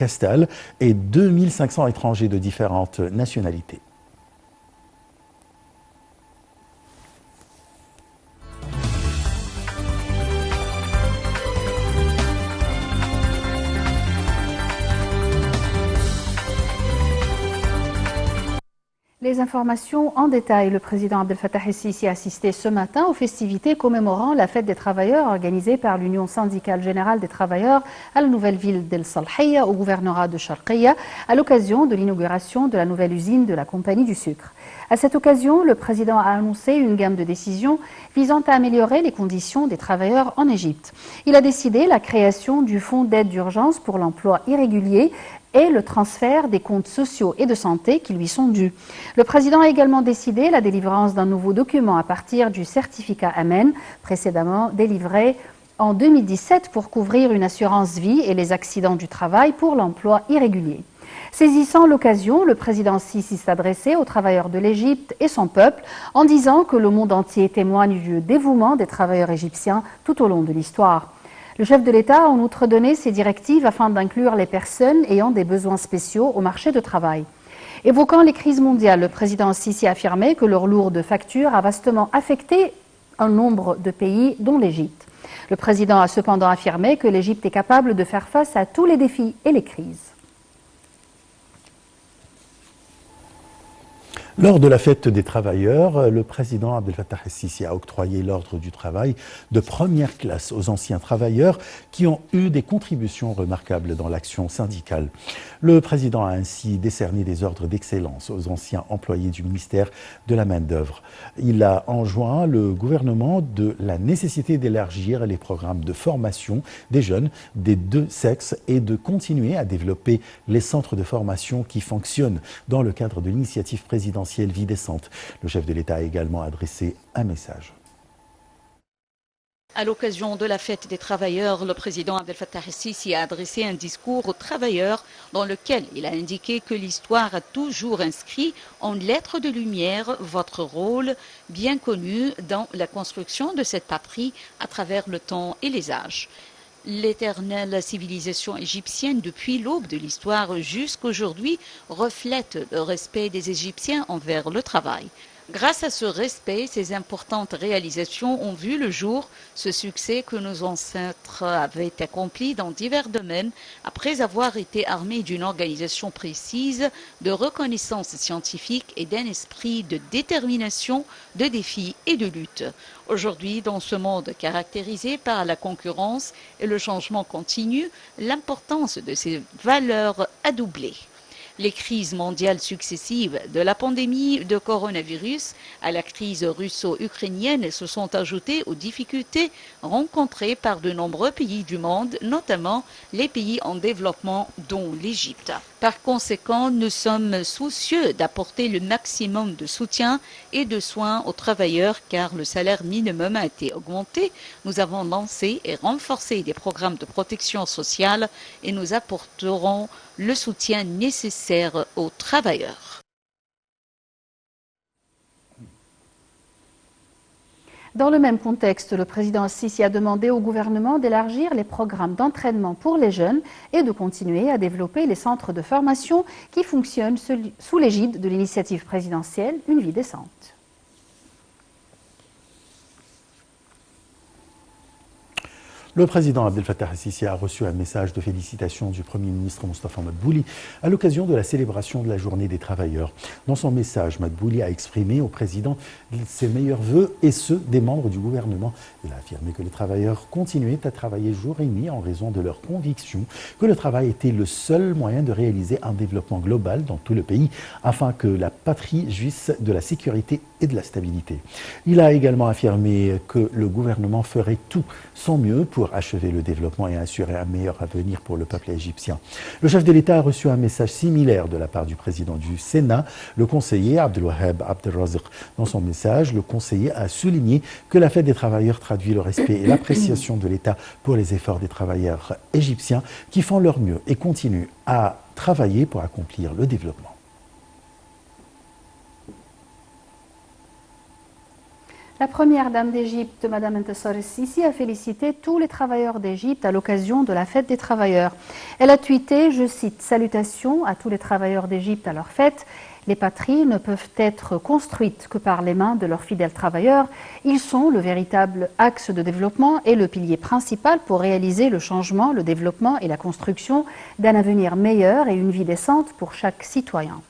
Castal et 2500 étrangers de différentes nationalités. Les informations en détail. Le président Abdel Fattah el-Sisi a assisté ce matin aux festivités commémorant la fête des travailleurs organisée par l'Union syndicale générale des travailleurs à la nouvelle ville d'El Salhiya au gouvernorat de Sharqiya à l'occasion de l'inauguration de la nouvelle usine de la compagnie du sucre. À cette occasion, le président a annoncé une gamme de décisions visant à améliorer les conditions des travailleurs en Égypte. Il a décidé la création du fonds d'aide d'urgence pour l'emploi irrégulier et le transfert des comptes sociaux et de santé qui lui sont dus. Le président a également décidé la délivrance d'un nouveau document à partir du certificat Amen, précédemment délivré en 2017 pour couvrir une assurance vie et les accidents du travail pour l'emploi irrégulier. Saisissant l'occasion, le président Sisi s'est adressé aux travailleurs de l'Égypte et son peuple en disant que le monde entier témoigne du dévouement des travailleurs égyptiens tout au long de l'histoire. Le chef de l'État a en outre donné ses directives afin d'inclure les personnes ayant des besoins spéciaux au marché de travail. Évoquant les crises mondiales, le président Sisi a affirmé que leur lourde facture a vastement affecté un nombre de pays, dont l'Égypte. Le président a cependant affirmé que l'Égypte est capable de faire face à tous les défis et les crises. Lors de la fête des travailleurs, le président Abdel Fattah el-Sisi a octroyé l'ordre du travail de première classe aux anciens travailleurs qui ont eu des contributions remarquables dans l'action syndicale. Le président a ainsi décerné des ordres d'excellence aux anciens employés du ministère de la main-d'œuvre. Il a enjoint le gouvernement de la nécessité d'élargir les programmes de formation des jeunes des deux sexes et de continuer à développer les centres de formation qui fonctionnent dans le cadre de l'initiative présidentielle Vie décente. Le chef de l'État a également adressé un message. À l'occasion de la fête des travailleurs, le président Abdel Fattah el-Sisi a adressé un discours aux travailleurs dans lequel il a indiqué que l'histoire a toujours inscrit en lettres de lumière votre rôle bien connu dans la construction de cette patrie à travers le temps et les âges. L'éternelle civilisation égyptienne depuis l'aube de l'histoire jusqu'aujourd'hui reflète le respect des Égyptiens envers le travail. Grâce à ce respect, ces importantes réalisations ont vu le jour, ce succès que nos ancêtres avaient accompli dans divers domaines après avoir été armés d'une organisation précise, de reconnaissance scientifique et d'un esprit de détermination, de défi et de lutte. Aujourd'hui, dans ce monde caractérisé par la concurrence et le changement continu, l'importance de ces valeurs a doublé. Les crises mondiales successives, de la pandémie de coronavirus à la crise russo-ukrainienne, se sont ajoutées aux difficultés rencontrées par de nombreux pays du monde, notamment les pays en développement, dont l'Égypte. Par conséquent, nous sommes soucieux d'apporter le maximum de soutien et de soins aux travailleurs car le salaire minimum a été augmenté. Nous avons lancé et renforcé des programmes de protection sociale et nous apporterons le soutien nécessaire aux travailleurs. Dans le même contexte, le président Sisi a demandé au gouvernement d'élargir les programmes d'entraînement pour les jeunes et de continuer à développer les centres de formation qui fonctionnent sous l'égide de l'initiative présidentielle Une vie décente. Le président Abdel Fattah el-Sisi a reçu un message de félicitations du Premier ministre Mostafa Madbouli à l'occasion de la célébration de la Journée des travailleurs. Dans son message, Madbouli a exprimé au président ses meilleurs vœux et ceux des membres du gouvernement. Il a affirmé que les travailleurs continuaient à travailler jour et nuit en raison de leur conviction que le travail était le seul moyen de réaliser un développement global dans tout le pays afin que la patrie jouisse de la sécurité et de la stabilité. Il a également affirmé que le gouvernement ferait tout son mieux pour achever le développement et assurer un meilleur avenir pour le peuple égyptien. Le chef de l'État a reçu un message similaire de la part du président du Sénat, le conseiller Abdelwahab Abdelrazak. Dans son message, le conseiller a souligné que la fête des travailleurs traduit le respect et l'appréciation de l'État pour les efforts des travailleurs égyptiens qui font leur mieux et continuent à travailler pour accomplir le développement. La première dame d'Égypte, Mme Entasar el-Sisi, a félicité tous les travailleurs d'Égypte à l'occasion de la fête des travailleurs. Elle a tweeté, je cite, « Salutations à tous les travailleurs d'Égypte à leur fête. Les patries ne peuvent être construites que par les mains de leurs fidèles travailleurs. Ils sont le véritable axe de développement et le pilier principal pour réaliser le changement, le développement et la construction d'un avenir meilleur et une vie décente pour chaque citoyen. »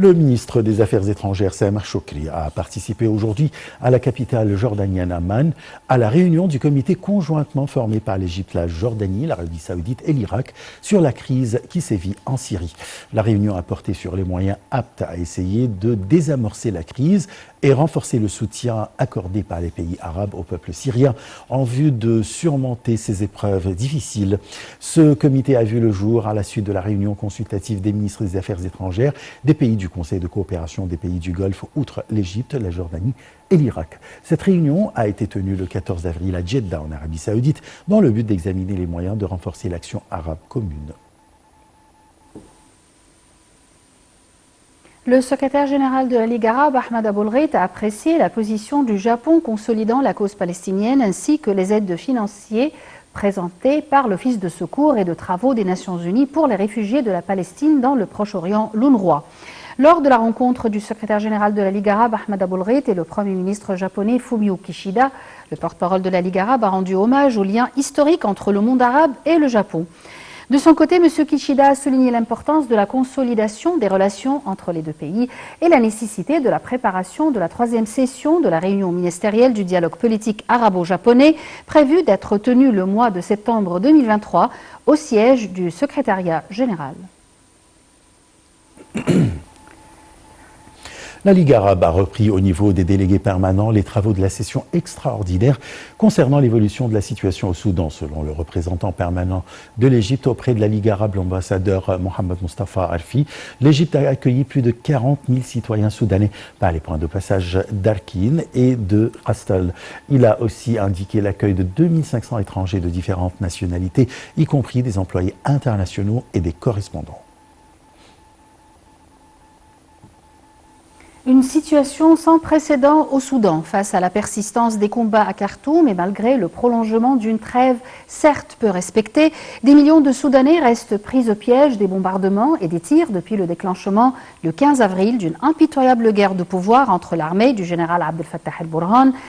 Le ministre des Affaires étrangères, Sameh Choukri, a participé aujourd'hui à la capitale jordanienne Amman à la réunion du comité conjointement formé par l'Égypte, la Jordanie, l'Arabie saoudite et l'Irak sur la crise qui sévit en Syrie. La réunion a porté sur les moyens aptes à essayer de désamorcer la crise et renforcer le soutien accordé par les pays arabes au peuple syrien en vue de surmonter ces épreuves difficiles. Ce comité a vu le jour à la suite de la réunion consultative des ministres des Affaires étrangères des pays du Conseil de coopération des pays du Golfe, outre l'Égypte, la Jordanie et l'Irak. Cette réunion a été tenue le 14 avril à Jeddah, en Arabie saoudite, dans le but d'examiner les moyens de renforcer l'action arabe commune. Le secrétaire général de la Ligue arabe, Ahmed Aboulghait, a apprécié la position du Japon consolidant la cause palestinienne ainsi que les aides financières présentées par l'Office de secours et de travaux des Nations Unies pour les réfugiés de la Palestine dans le Proche-Orient, l'UNRWA. Lors de la rencontre du secrétaire général de la Ligue arabe, Ahmed Aboulghait, et le Premier ministre japonais Fumio Kishida, le porte-parole de la Ligue arabe a rendu hommage au lien historique entre le monde arabe et le Japon. De son côté, M. Kishida a souligné l'importance de la consolidation des relations entre les deux pays et la nécessité de la préparation de la 3e session de la réunion ministérielle du dialogue politique arabo-japonais, prévue d'être tenue le mois de septembre 2023 au siège du secrétariat général. La Ligue arabe a repris au niveau des délégués permanents les travaux de la session extraordinaire concernant l'évolution de la situation au Soudan. Selon le représentant permanent de l'Égypte auprès de la Ligue arabe, l'ambassadeur Mohamed Mustafa Arfi, l'Égypte a accueilli plus de 40 000 citoyens soudanais par les points de passage d'Arkin et de Rastal. Il a aussi indiqué l'accueil de 2500 étrangers de différentes nationalités, y compris des employés internationaux et des correspondants. Une situation sans précédent au Soudan face à la persistance des combats à Khartoum et malgré le prolongement d'une trêve certes peu respectée, des millions de Soudanais restent pris au piège des bombardements et des tirs depuis le déclenchement le 15 avril d'une impitoyable guerre de pouvoir entre l'armée du général Abdel Fattah el-Burhan